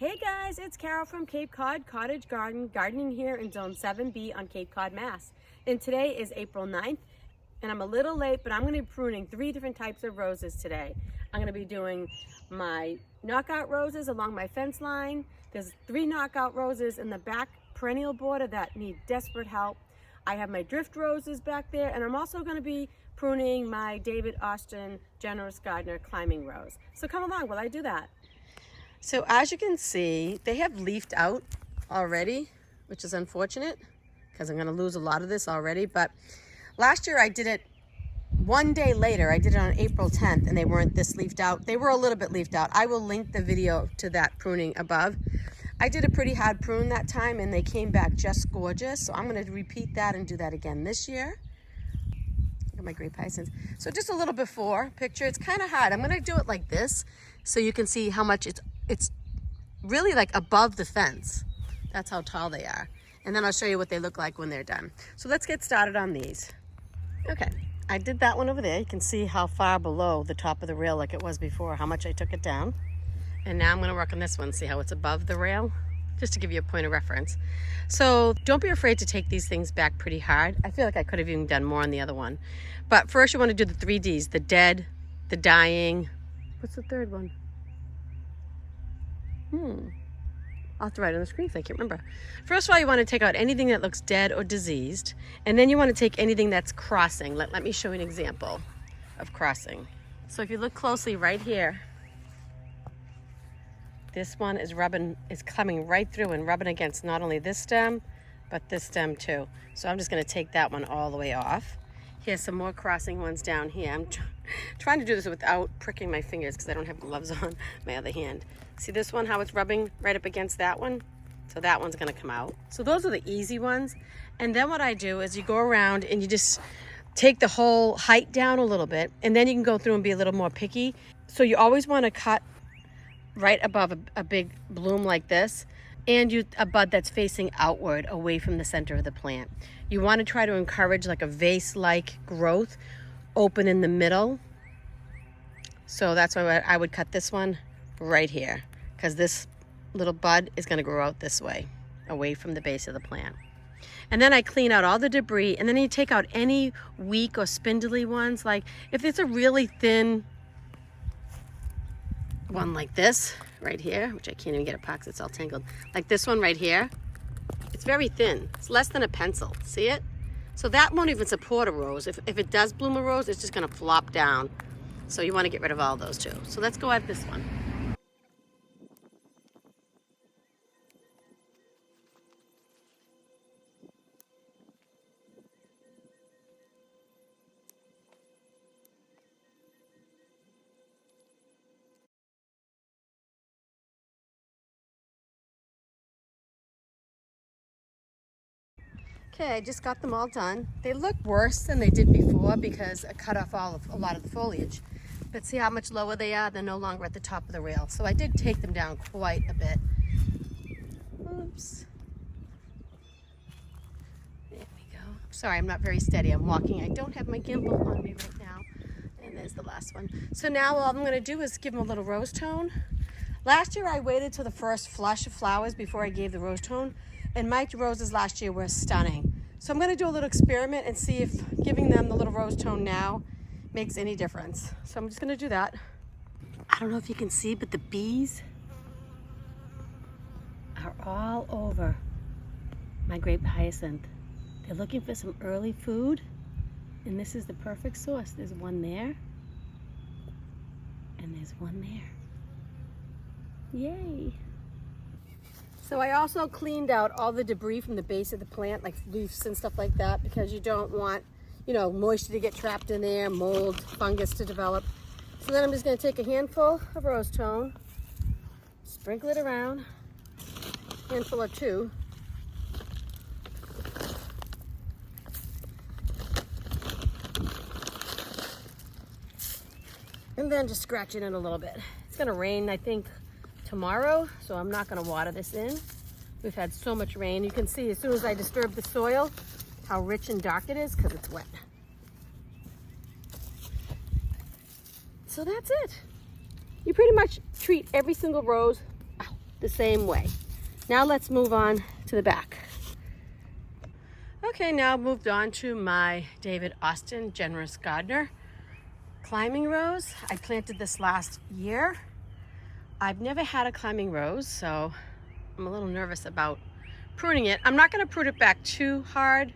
Hey guys, it's Carol from Cape Cod Cottage Garden, gardening here in Zone 7B on Cape Cod, Mass. And today is April 9th, and I'm a little late, but I'm going to be pruning 3 different types of roses today. I'm going to be doing my knockout roses along my fence line. There's 3 knockout roses in the back perennial border that need desperate help. I have my drift roses back there, and I'm also going to be pruning my David Austin Generous Gardener climbing rose. So come along while I do that. So as you can see, they have leafed out already, which is unfortunate because I'm going to lose a lot of this already. But last year I did it one day later. I did it on April 10th and they weren't this leafed out. They were a little bit leafed out. I will link the video to that pruning above. I did a pretty hard prune that time and they came back just gorgeous. So I'm going to repeat that and do that again this year. Look at my grape hyacinths. So just a little before picture. It's kind of hard. I'm going to do it like this so you can see how much it's really like above the fence. That's how tall they are. And then I'll show you what they look like when they're done. So let's get started on these. Okay, I did that one over there. You can see how far below the top of the rail like it was before, how much I took it down. And now I'm gonna work on this one, see how it's above the rail, just to give you a point of reference. So don't be afraid to take these things back pretty hard. I feel like I could have even done more on the other one. But first you wanna do the 3 Ds, the dead, the dying. What's the third one? I'll have to write on the screen if I can't remember. First of all, you want to take out anything that looks dead or diseased, and then you want to take anything that's crossing. Let me show you an example of crossing. So if you look closely right here, this one is coming right through and rubbing against not only this stem, but this stem too. So I'm just going to take that one all the way off. Here's some more crossing ones down here. I'm trying to do this without pricking my fingers because I don't have gloves on my other hand. See this one, how it's rubbing right up against that one? So that one's gonna come out. So those are the easy ones. And then what I do is you go around and you just take the whole height down a little bit, and then you can go through and be a little more picky. So you always wanna cut right above a big bloom like this, and a bud that's facing outward away from the center of the plant. You wanna try to encourage like a vase-like growth, open in the middle. So that's why I would cut this one right here, because this little bud is going to grow out this way, away from the base of the plant. And then I clean out all the debris, and then you take out any weak or spindly ones. Like if it's a really thin one like this right here, which I can't even get apart because it's all tangled, like this one right here, it's very thin. It's less than a pencil. See it? So that won't even support a rose. If it does bloom a rose, it's just going to flop down. So you want to get rid of all those too. So let's go at this one. Okay, I just got them all done. They look worse than they did before because I cut off a lot of the foliage. But see how much lower they are? They're no longer at the top of the rail. So I did take them down quite a bit. Oops. There we go. Sorry, I'm not very steady. I'm walking. I don't have my gimbal on me right now. And there's the last one. So now all I'm going to do is give them a little rose tone. Last year I waited till the first flush of flowers before I gave the rose tone. And my roses last year were stunning. So I'm gonna do a little experiment and see if giving them the little rose tone now makes any difference. So I'm just gonna do that. I don't know if you can see, but the bees are all over my grape hyacinth. They're looking for some early food, and this is the perfect source. There's one there, and there's one there. Yay. So I also cleaned out all the debris from the base of the plant, like leaves and stuff like that, because you don't want, moisture to get trapped in there, mold, fungus to develop. So then I'm just going to take a handful of rose tone, sprinkle it around, handful or 2. And then just scratch it in a little bit. It's going to rain, I think, tomorrow, so I'm not going to water this in. We've had so much rain. You can see as soon as I disturb the soil how rich and dark it is because it's wet. So that's it. You pretty much treat every single rose the same way. Now let's move on to the back. Okay, now moved on to my David Austin Generous Gardener climbing rose. I planted this last year. I've never had a climbing rose, so I'm a little nervous about pruning it. I'm not going to prune it back too hard